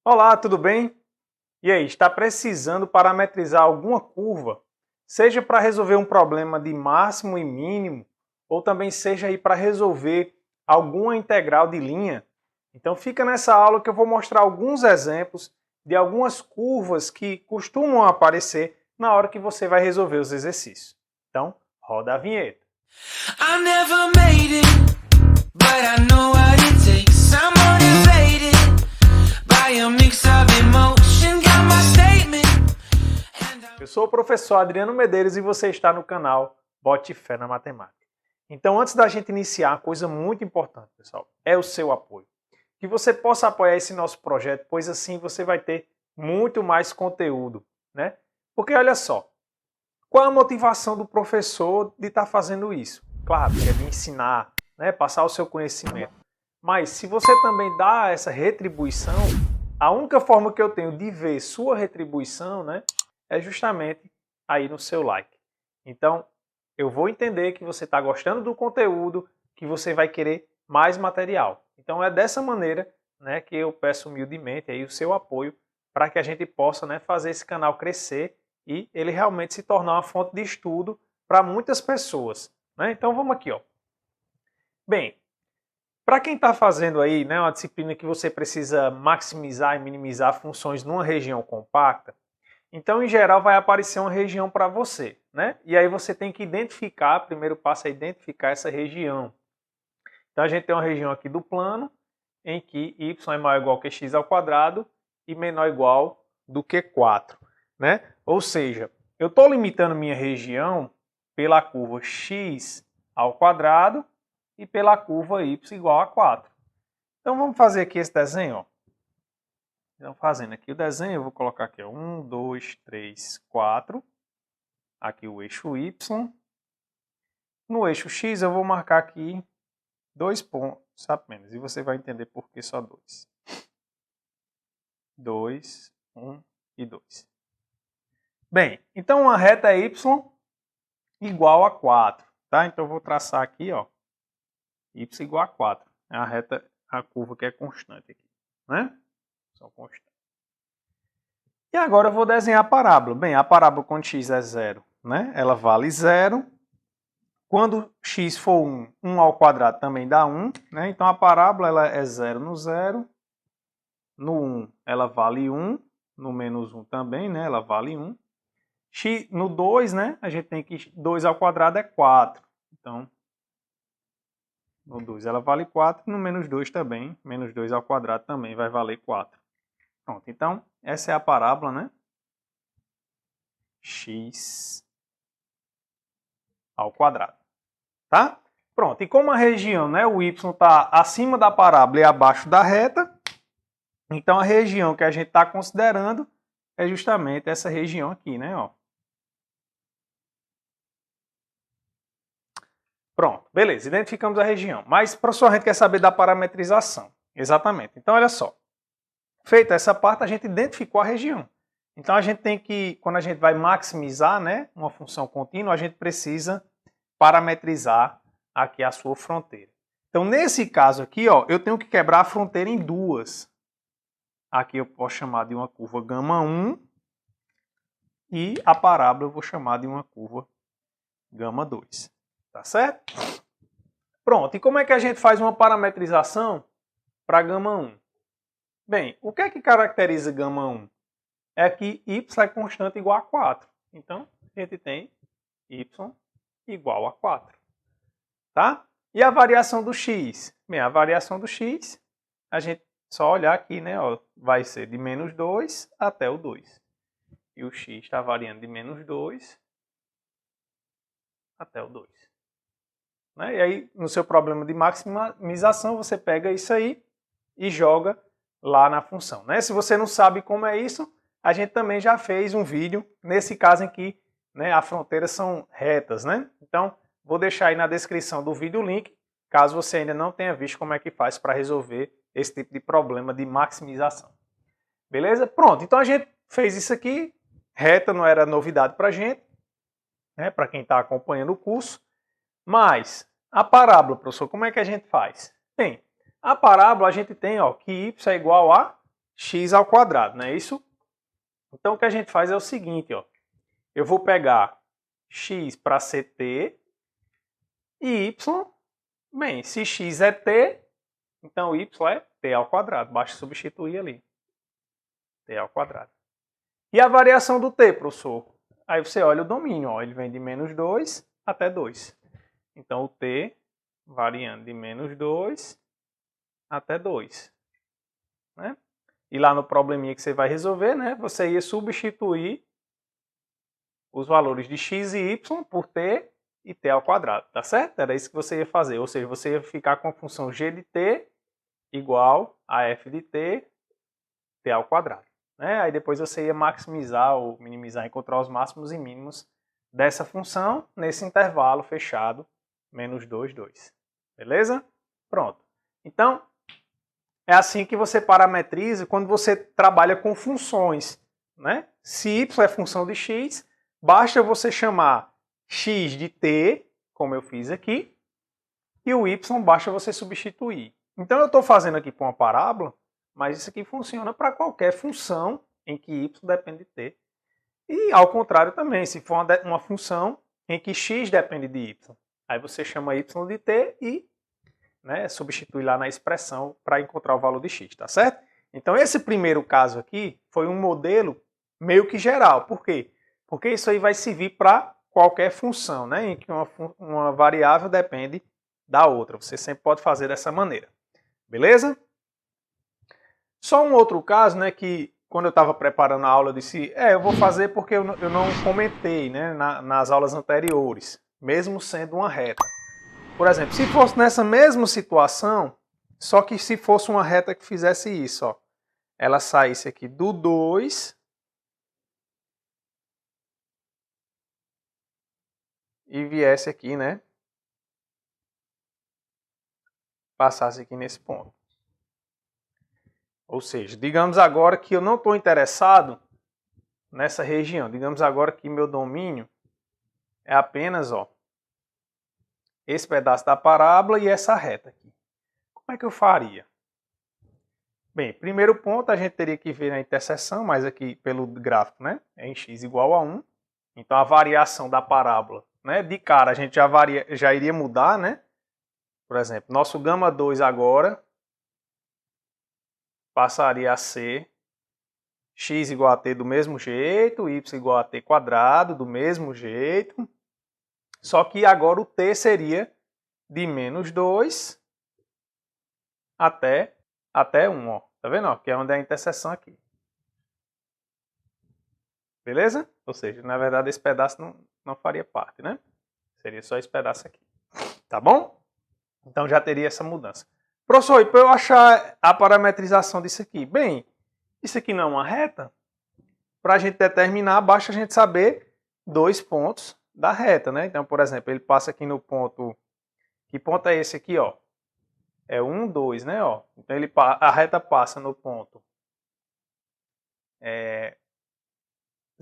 Olá, tudo bem? E aí, está precisando parametrizar alguma curva? Seja para resolver um problema de máximo e mínimo, ou também seja aí para resolver alguma integral de linha? Então fica nessa aula que eu vou mostrar alguns exemplos de algumas curvas que costumam aparecer na hora que você vai resolver os exercícios. Então, roda a vinheta. I never made it, but I know what it takes. I'm motivated by a mix of emotion. Got my statement. Eu sou o professor Adriano Medeiros e você está no canal Bote Fé na Matemática. Então, antes da gente iniciar, uma coisa muito importante, pessoal, é o seu apoio. Que você possa apoiar esse nosso projeto, pois assim você vai ter muito mais conteúdo, né? Porque olha só, qual a motivação do professor de estar fazendo isso? Claro, que é de ensinar, né, passar o seu conhecimento. Mas se você também dá essa retribuição, a única forma que eu tenho de ver sua retribuição, né, é justamente aí no seu like. Então, eu vou entender que você está gostando do conteúdo, que você vai querer mais material. Então, é dessa maneira, né, que eu peço humildemente aí o seu apoio para que a gente possa, né, fazer esse canal crescer e ele realmente se tornar uma fonte de estudo para muitas pessoas, né? Então, vamos aqui, ó. Bem, para quem está fazendo aí, né, uma disciplina que você precisa maximizar e minimizar funções numa região compacta, então, em geral, vai aparecer uma região para você, né? E aí você tem que identificar, o primeiro passo é identificar essa região. Então, a gente tem uma região aqui do plano, em que y é maior ou igual que x ao quadrado e menor ou igual do que 4, né? Ou seja, eu estou limitando minha região pela curva x ao quadrado e pela curva y igual a 4. Então, vamos fazer aqui esse desenho, ó. Então, fazendo aqui o desenho, eu vou colocar aqui 1, 2, 3, 4. Aqui o eixo Y. No eixo X, eu vou marcar aqui 2 pontos apenas. E você vai entender por que só 2. 2, 1 e 2. Bem, então uma reta Y igual a 4. Tá? Então eu vou traçar aqui, ó, Y igual a 4. É a reta, a curva que é constante aqui, né? Só constante. E agora eu vou desenhar a parábola. Bem, a parábola quando x é 0, né? Ela vale 0. Quando x for 1, 1 ao quadrado também dá 1. Né? Então a parábola ela é 0 no 0. No 1 ela vale 1. No menos 1 também, né? Ela vale 1. X, no 2, né? A gente tem que 2 ao quadrado é 4. Então, no 2 ela vale 4. No menos 2 também. Menos 2 ao quadrado também vai valer 4. Pronto, então essa é a parábola, né? X ao quadrado. Tá? Pronto, e como a região, né, o y está acima da parábola e abaixo da reta, então a região que a gente está considerando é justamente essa região aqui, né? Ó. Pronto, beleza, identificamos a região. Mas, professor, a gente quer saber da parametrização. Exatamente. Então, olha só. Feita essa parte, a gente identificou a região. Então, a gente tem que, quando a gente vai maximizar, né, uma função contínua, a gente precisa parametrizar aqui a sua fronteira. Então, nesse caso aqui, ó, eu tenho que quebrar a fronteira em duas. Aqui eu posso chamar de uma curva gama 1 e a parábola eu vou chamar de uma curva gama 2. Tá certo? Pronto, e como é que a gente faz uma parametrização para gama 1? Bem, o que é que caracteriza gama 1? É que y é constante igual a 4. Então, a gente tem y igual a 4. Tá? E a variação do x? Bem, a variação do x, a gente só olhar aqui, né? Ó, vai ser de menos 2 até o 2. E o x está variando de menos 2 até o 2. Né? E aí, no seu problema de maximização, você pega isso aí e joga lá na função. Né? Se você não sabe como é isso, a gente também já fez um vídeo, nesse caso em que, né, as fronteiras são retas. Né? Então, vou deixar aí na descrição do vídeo o link, caso você ainda não tenha visto como é que faz para resolver esse tipo de problema de maximização. Beleza? Pronto, então a gente fez isso aqui, reta não era novidade para a gente, né, para quem está acompanhando o curso, mas a parábola, professor, como é que a gente faz? Bem, a parábola a gente tem, ó, que y é igual a x ao quadrado, não é isso? Então o que a gente faz é o seguinte, ó. Eu vou pegar x para ser t e y. Bem, se x é t, então y é t ao quadrado. Basta substituir ali. T ao quadrado. E a variação do t, professor? Aí você olha o domínio, ó, ele vem de menos 2 até 2. Então o t variando de menos 2 até 2. Né? E lá no probleminha que você vai resolver, né, você ia substituir os valores de x e y por t e t ao quadrado, tá certo? Era isso que você ia fazer, ou seja, você ia ficar com a função g de t igual a f de t, t ao quadrado. Né? Aí depois você ia maximizar ou minimizar, encontrar os máximos e mínimos dessa função nesse intervalo fechado, menos 2, 2. Beleza? Pronto. Então, é assim que você parametriza quando você trabalha com funções. Né? Se y é função de x, basta você chamar x de t, como eu fiz aqui, e o y basta você substituir. Então eu estou fazendo aqui para uma parábola, mas isso aqui funciona para qualquer função em que y depende de t. E ao contrário também, se for uma função em que x depende de y. Aí você chama y de t e, né, substitui lá na expressão para encontrar o valor de x, tá certo? Então esse primeiro caso aqui foi um modelo meio que geral. Por quê? Porque isso aí vai servir para qualquer função, né, em que uma variável depende da outra. Você sempre pode fazer dessa maneira. Beleza? Só um outro caso, né, que quando eu estava preparando a aula eu disse, eu vou fazer porque eu não comentei, né, nas aulas anteriores, mesmo sendo uma reta. Por exemplo, se fosse nessa mesma situação, só que se fosse uma reta que fizesse isso, ó, ela saísse aqui do 2 e viesse aqui, né, passasse aqui nesse ponto. Ou seja, digamos agora que eu não estou interessado nessa região. Digamos agora que meu domínio é apenas, ó, esse pedaço da parábola e essa reta aqui. Como é que eu faria? Bem, primeiro ponto a gente teria que ver na interseção, mas aqui pelo gráfico, né, é em x igual a 1. Então a variação da parábola, né, de cara a gente já iria mudar, né? Por exemplo, nosso gama 2 agora passaria a ser x igual a t do mesmo jeito, y igual a t quadrado do mesmo jeito. Só que agora o t seria de menos 2 até 1. Ó. Tá vendo? Ó, que é onde é a interseção aqui. Beleza? Ou seja, na verdade esse pedaço não faria parte, né? Seria só esse pedaço aqui. Tá bom? Então já teria essa mudança. Professor, e para eu achar a parametrização disso aqui? Bem, isso aqui não é uma reta? Para a gente determinar, basta a gente saber 2 pontos da reta, né? Então, por exemplo, ele passa aqui no ponto... Que ponto é esse aqui, ó? É 1, 2, né? Ó. Então, a reta passa no ponto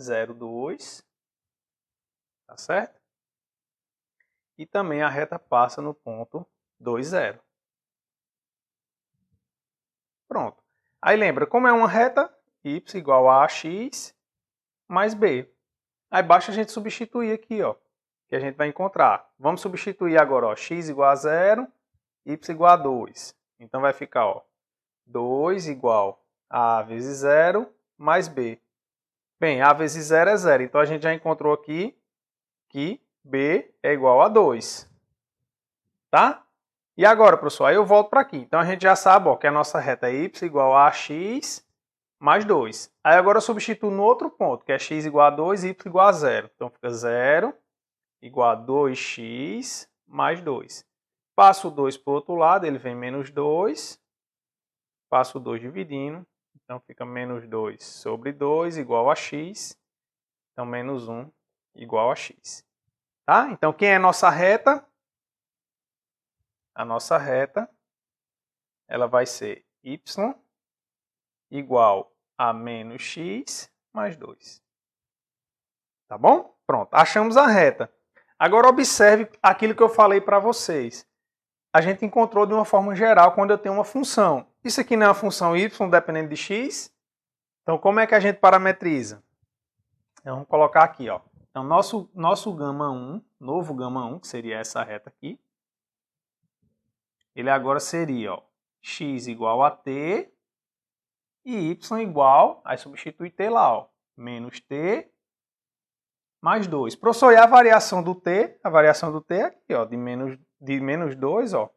0, 2. Tá certo? E também a reta passa no ponto 2, 0. Pronto. Aí lembra, como é uma reta, y igual a x mais b. Aí basta a gente substituir aqui, ó, que a gente vai encontrar. Vamos substituir agora, ó, x igual a 0, y igual a 2. Então vai ficar, ó, 2 igual a vezes 0 mais b. Bem, a vezes 0 é 0. Então a gente já encontrou aqui que b é igual a 2. Tá? E agora, professor, aí eu volto para aqui. Então a gente já sabe, ó, que a nossa reta é y igual a x mais 2. Aí agora eu substituo no outro ponto, que é x igual a 2 e y igual a 0. Então fica 0 igual a 2x mais 2. Passo o 2 para o outro lado, ele vem menos 2. Passo o 2 dividindo. Então fica menos 2 sobre 2 igual a x. Então menos 1 igual a x. Tá? Então quem é a nossa reta? A nossa reta, ela vai ser y igual a menos x mais 2. Tá bom? Pronto, achamos a reta. Agora observe aquilo que eu falei para vocês. A gente encontrou de uma forma geral quando eu tenho uma função. Isso aqui não é uma função y dependendo de x. Então, como é que a gente parametriza? Então, vamos colocar aqui, ó. Então, nosso gama 1, novo gama 1, que seria essa reta aqui, ele agora seria, ó, x igual a t e y igual, aí substitui t lá, ó, menos t mais 2. Professor, e a variação do t? A variação do t é aqui, ó, de menos 2, ó,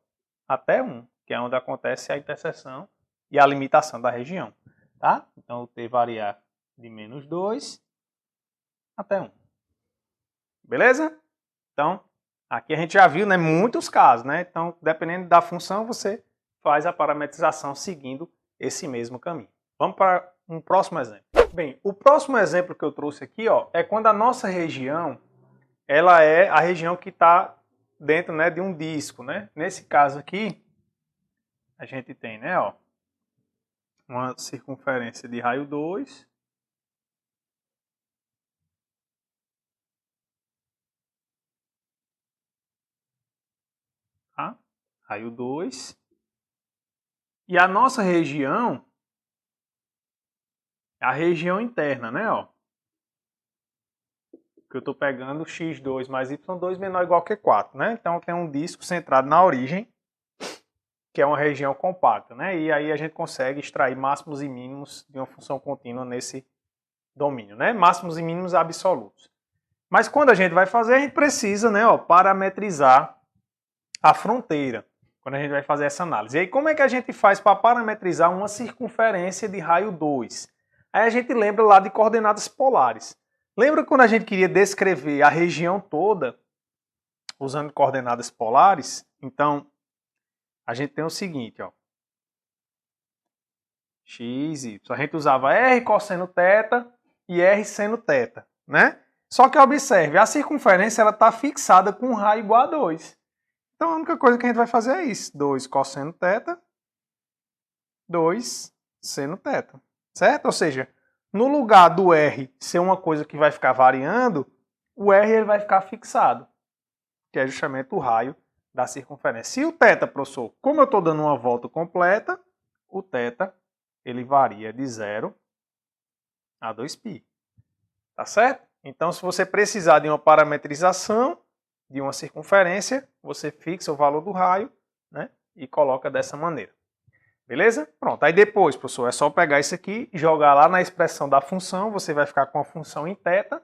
até 1, que é onde acontece a interseção e a limitação da região, tá? Então, o t varia de menos 2 até 1. Beleza? Então, aqui a gente já viu, né, muitos casos, né? Então, dependendo da função, você faz a parametrização seguindo esse mesmo caminho. Vamos para um próximo exemplo. Bem, o próximo exemplo que eu trouxe aqui, ó, é quando a nossa região, ela é a região que está dentro, né, de um disco, né? Nesse caso aqui, a gente tem, né, ó, uma circunferência de raio 2, tá? Raio 2. E a nossa região, a região interna, né, ó. Que eu estou pegando x2 mais y2 menor ou igual que 4, né? Então tem um disco centrado na origem, que é uma região compacta, né? E aí a gente consegue extrair máximos e mínimos de uma função contínua nesse domínio, né? Máximos e mínimos absolutos. Mas quando a gente vai fazer, a gente precisa, né, ó, parametrizar a fronteira, quando a gente vai fazer essa análise. E aí como é que a gente faz para parametrizar uma circunferência de raio 2? Aí a gente lembra lá de coordenadas polares. Lembra quando a gente queria descrever a região toda usando coordenadas polares? Então, a gente tem o seguinte, ó. X, Y. A gente usava R cosseno θ e R seno θ, né? Só que observe, a circunferência ela está fixada com um raio igual a 2. Então, a única coisa que a gente vai fazer é isso. 2 cosseno θ, 2 seno θ. Certo? Ou seja, no lugar do R ser uma coisa que vai ficar variando, o R ele vai ficar fixado, que é justamente o raio da circunferência. Se o θ, professor, como eu estou dando uma volta completa, o θ ele varia de 0 a 2π. Tá certo? Então, se você precisar de uma parametrização de uma circunferência, você fixa o valor do raio, né, e coloca dessa maneira. Beleza? Pronto. Aí depois, professor, é só pegar isso aqui, jogar lá na expressão da função, você vai ficar com a função em θ,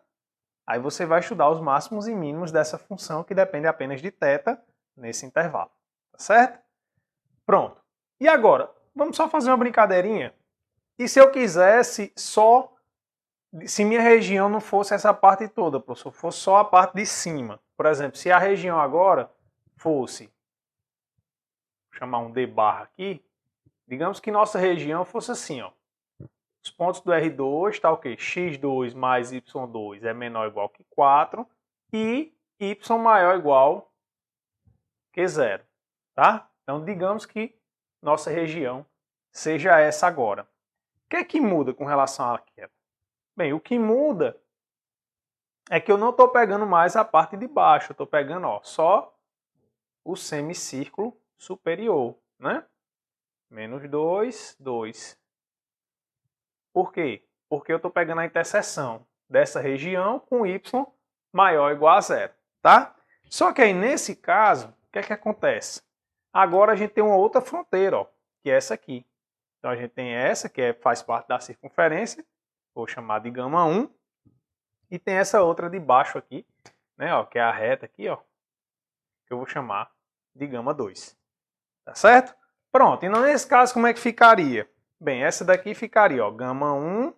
aí você vai estudar os máximos e mínimos dessa função, que depende apenas de θ nesse intervalo. Tá certo? Pronto. E agora, vamos só fazer uma brincadeirinha? E se eu quisesse só, se minha região não fosse essa parte toda, professor, fosse só a parte de cima. Por exemplo, se a região agora fosse, vou chamar um D barra aqui, digamos que nossa região fosse assim, ó. Os pontos do R2 está o quê? x2 mais y2 é menor ou igual que 4 e y maior ou igual que 0. Tá? Então, digamos que nossa região seja essa agora. O que é que muda com relação àquela? Bem, o que muda é que eu não estou pegando mais a parte de baixo. Eu estou pegando, ó, só o semicírculo superior, né? Menos 2, 2. Por quê? Porque eu estou pegando a interseção dessa região com y maior ou igual a 0, tá? Só que aí, nesse caso, o que é que acontece? Agora a gente tem uma outra fronteira, ó, que é essa aqui. Então a gente tem essa, que faz parte da circunferência, vou chamar de gama 1, e tem essa outra de baixo aqui, né, ó, que é a reta aqui, ó, que eu vou chamar de gama 2. Tá certo? Pronto, então nesse caso como é que ficaria? Bem, essa daqui ficaria, ó, gama 1,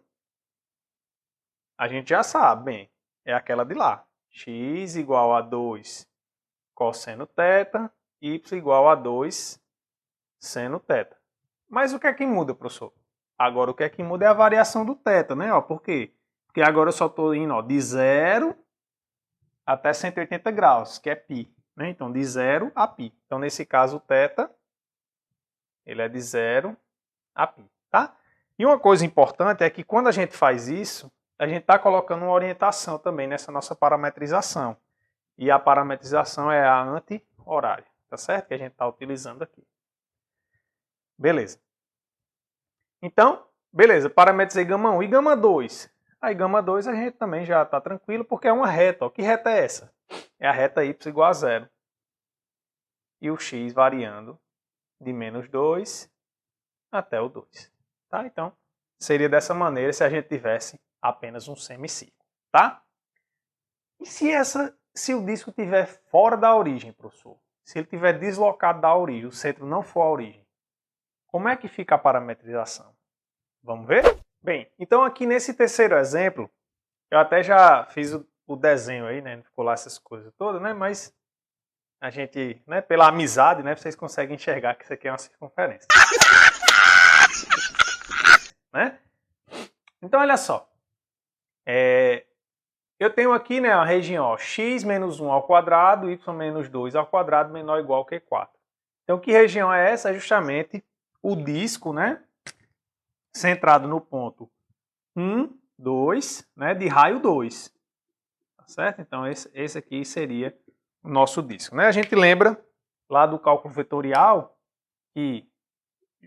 a gente já sabe, bem, é aquela de lá. X igual a 2 cosseno θ, y igual a 2 seno θ. Mas o que é que muda, professor? Agora o que é que muda é a variação do θ, né? Ó, por quê? Porque agora eu só estou indo, ó, de 0 até 180 graus, que é π. Né? Então, de 0 a π. Então, nesse caso, o θ ele é de 0 a π. Tá? E uma coisa importante é que quando a gente faz isso, a gente está colocando uma orientação também nessa nossa parametrização. E a parametrização é a anti-horária, tá certo? Que a gente está utilizando aqui. Beleza. Então, beleza, parametrizei gama 1 e gama 2. Aí gama 2 a gente também já está tranquilo, porque é uma reta. Ó. Que reta é essa? É a reta y igual a 0. E o x variando de menos 2 até o 2. Tá? Então, seria dessa maneira se a gente tivesse apenas um semicírculo. Tá? E se o disco estiver fora da origem, professor? Se ele estiver deslocado da origem, o centro não for a origem, como é que fica a parametrização? Vamos ver? Bem, então aqui nesse terceiro exemplo, eu até já fiz o desenho aí, né? Não ficou lá essas coisas todas, né? Mas a gente, né, pela amizade, né, vocês conseguem enxergar que isso aqui é uma circunferência. Né? Então, olha só. Eu tenho aqui, né, a região ó, x menos 1 ao quadrado, y menos 2 ao quadrado menor ou igual que 4. Então, que região é essa? É justamente o disco, né, centrado no ponto 1, 2, né, de raio 2. Tá certo? Então, esse aqui seria o nosso disco. Né? A gente lembra lá do cálculo vetorial,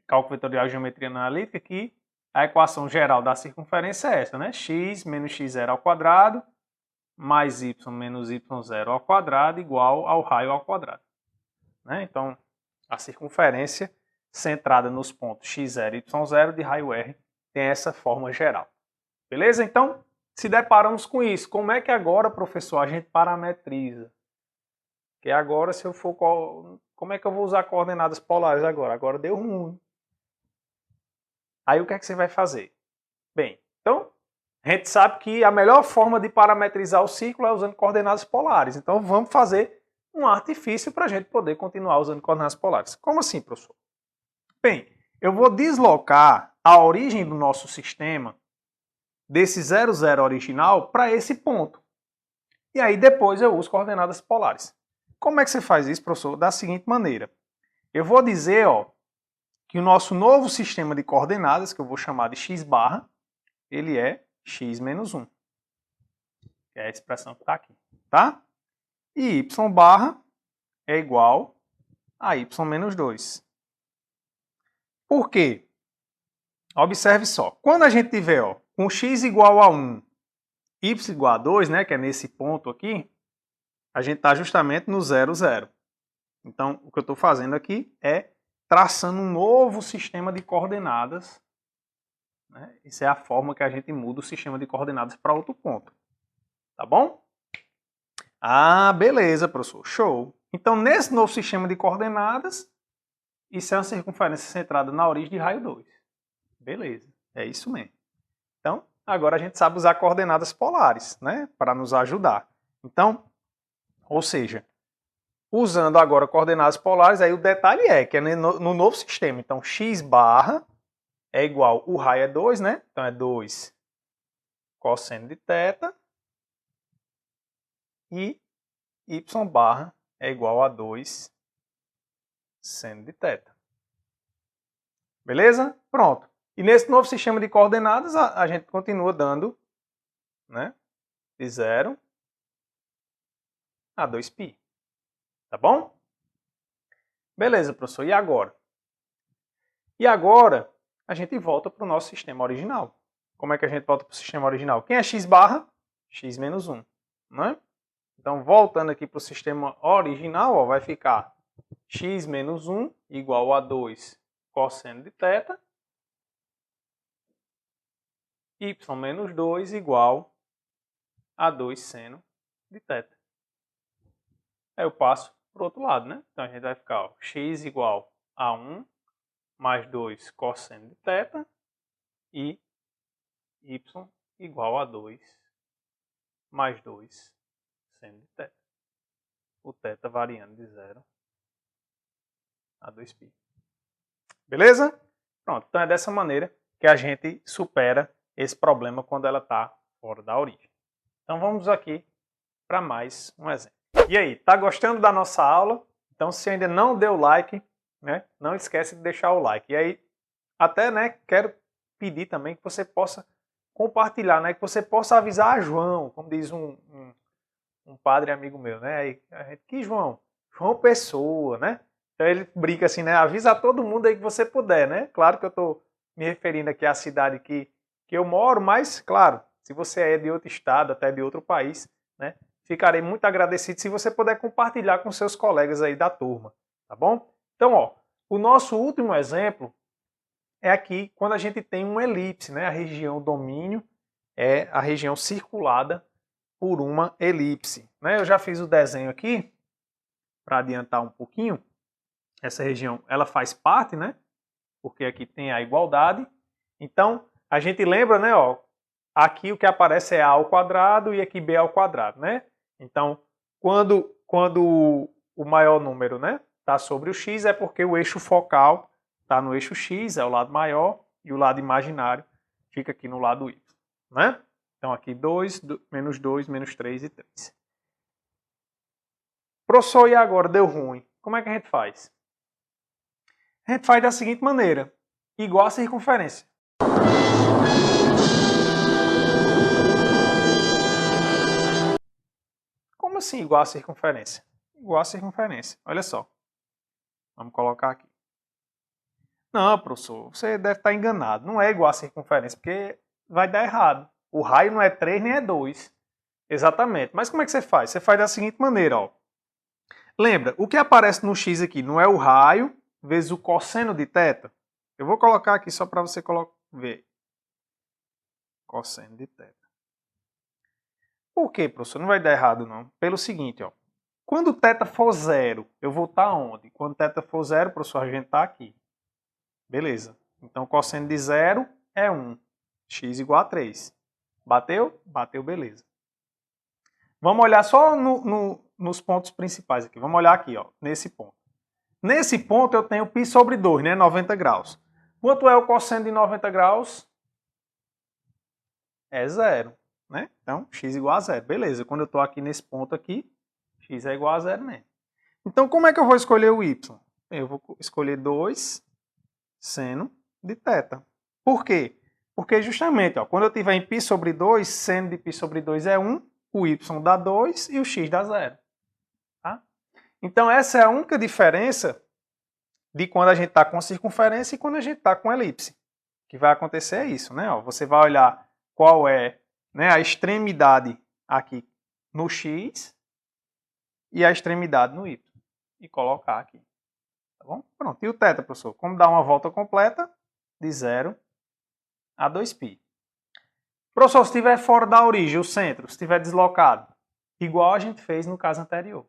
cálculo vetorial de geometria analítica, que a equação geral da circunferência é essa, né? X menos x0 ao quadrado mais y menos y0 ao quadrado igual ao raio ao quadrado. Né? Então, a circunferência centrada nos pontos x0 e y0 de raio R tem essa forma geral. Beleza? Então, se deparamos com isso. Como é que agora, professor, a gente parametriza? Porque agora, se eu for... Como é que eu vou usar coordenadas polares agora? Agora deu ruim. Aí o que é que você vai fazer? Bem, então, a gente sabe que a melhor forma de parametrizar o círculo é usando coordenadas polares. Então, vamos fazer um artifício para a gente poder continuar usando coordenadas polares. Como assim, professor? Bem, eu vou deslocar a origem do nosso sistema desse 0, 0 original para esse ponto. E aí depois eu uso coordenadas polares. Como é que você faz isso, professor? Da seguinte maneira. Eu vou dizer, ó, que o nosso novo sistema de coordenadas, que eu vou chamar de x barra, ele é x menos 1. Que é a expressão que está aqui. Tá? E y barra é igual a y menos 2. Por quê? Observe só. Quando a gente tiver ó, com x igual a 1, y igual a 2, né, que é nesse ponto aqui, a gente está justamente no 0, 0. Então, o que eu estou fazendo aqui é traçando um novo sistema de coordenadas. Né? Isso é a forma que a gente muda o sistema de coordenadas para outro ponto. Tá bom? Ah, beleza, professor. Show. Então, nesse novo sistema de coordenadas, isso é uma circunferência centrada na origem de raio 2. Beleza. É isso mesmo. Então, agora a gente sabe usar coordenadas polares, né? Para nos ajudar. Então, ou seja, usando agora coordenadas polares, aí o detalhe é que é no novo sistema. Então, x barra é igual, o raio é 2, né? Então, é 2 cosseno de θ. E y barra é igual a 2 seno de θ. Beleza? Pronto. E nesse novo sistema de coordenadas, a gente continua dando, né, de 0 a 2π. Tá bom? Beleza, professor. E agora? E agora, a gente volta para o nosso sistema original. Como é que a gente volta para o sistema original? Quem é x barra? X menos 1. Né? Então, voltando aqui para o sistema original, ó, vai ficar x menos 1 igual a 2 cosseno de θ. Y menos 2 igual a 2 seno de θ. Aí eu passo para o outro lado, né? Então a gente vai ficar ó, x igual a 1 mais 2 cosseno de θ e y igual a 2 mais 2 seno de θ. O θ variando de 0 a 2π. Beleza? Pronto. Então é dessa maneira que a gente supera esse problema quando ela está fora da origem. Então vamos aqui para mais um exemplo. E aí, tá gostando da nossa aula? Então se ainda não deu like, né, não esquece de deixar o like. E aí, até, né, quero pedir também que você possa compartilhar, né, que você possa avisar a João, como diz um padre amigo meu, né, aí, que João? João Pessoa, né? Então ele brinca assim, né, avisa a todo mundo aí que você puder, né? Claro que eu tô me referindo aqui à cidade que eu moro, mas, claro, se você é de outro estado, até de outro país, né, ficarei muito agradecido se você puder compartilhar com seus colegas aí da turma, tá bom? Então, ó, o nosso último exemplo é aqui quando a gente tem uma elipse, né? A região domínio é a região circulada por uma elipse, né? Eu já fiz o desenho aqui para adiantar um pouquinho. Essa região, ela faz parte, né? Porque aqui tem a igualdade. Então, a gente lembra, né, ó, aqui o que aparece é a ao quadrado e aqui b ao quadrado, né? Então, quando o maior número, né, está sobre o x, é porque o eixo focal está no eixo x, é o lado maior, e o lado imaginário fica aqui no lado y, né? Então, aqui 2, menos 2, menos 3 e 3. Professor, e agora deu ruim? Como é que a gente faz? A gente faz da seguinte maneira, igual a circunferência. Como assim igual a circunferência? Igual a circunferência, olha só. Vamos colocar aqui. Não, professor, você deve estar enganado. Não é igual a circunferência, porque vai dar errado. O raio não é 3 nem é 2. Exatamente. Mas como é que você faz? Você faz da seguinte maneira, ó. Lembra, o que aparece no x aqui não é o raio vezes o cosseno de θ? Eu vou colocar aqui só para você ver. Cosseno de θ. Por quê, professor? Não vai dar errado, não. Pelo seguinte, ó. Quando θ for 0, eu vou estar onde? Quando θ for 0, professor, a gente está aqui. Beleza. Então, cosseno de 0 é 1. X igual a 3. Bateu? Bateu, beleza. Vamos olhar só nos pontos principais aqui. Vamos olhar aqui, ó, nesse ponto. Nesse ponto eu tenho π sobre 2, né? 90 graus. Quanto é o cosseno de 90 graus? É 0. Né? Então, x igual a 0. Beleza. Quando eu estou aqui nesse ponto aqui, x é igual a 0 mesmo. Então, como é que eu vou escolher o y? Eu vou escolher 2 seno de θ. Por quê? Porque justamente, ó, quando eu tiver em π sobre 2, seno de π sobre 2 é 1, o y dá 2 e o x dá 0. Tá? Então, essa é a única diferença de quando a gente está com circunferência e quando a gente está com elipse. O que vai acontecer é isso, né? Ó, você vai olhar qual é, né, a extremidade aqui no x e a extremidade no y. E colocar aqui. Tá bom? Pronto. E o θ, professor? Como dar uma volta completa de 0 a 2π. Professor, se estiver fora da origem, o centro, se estiver deslocado, igual a gente fez no caso anterior.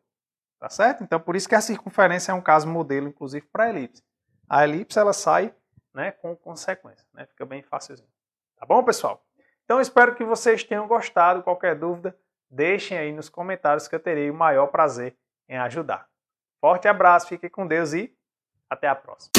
Tá certo? Então, por isso que a circunferência é um caso modelo, inclusive, para a elipse. A elipse, ela sai, né, com consequência. Né? Fica bem facilzinho. Tá bom, pessoal? Então, espero que vocês tenham gostado. Qualquer dúvida, deixem aí nos comentários que eu terei o maior prazer em ajudar. Forte abraço, fiquem com Deus e até a próxima.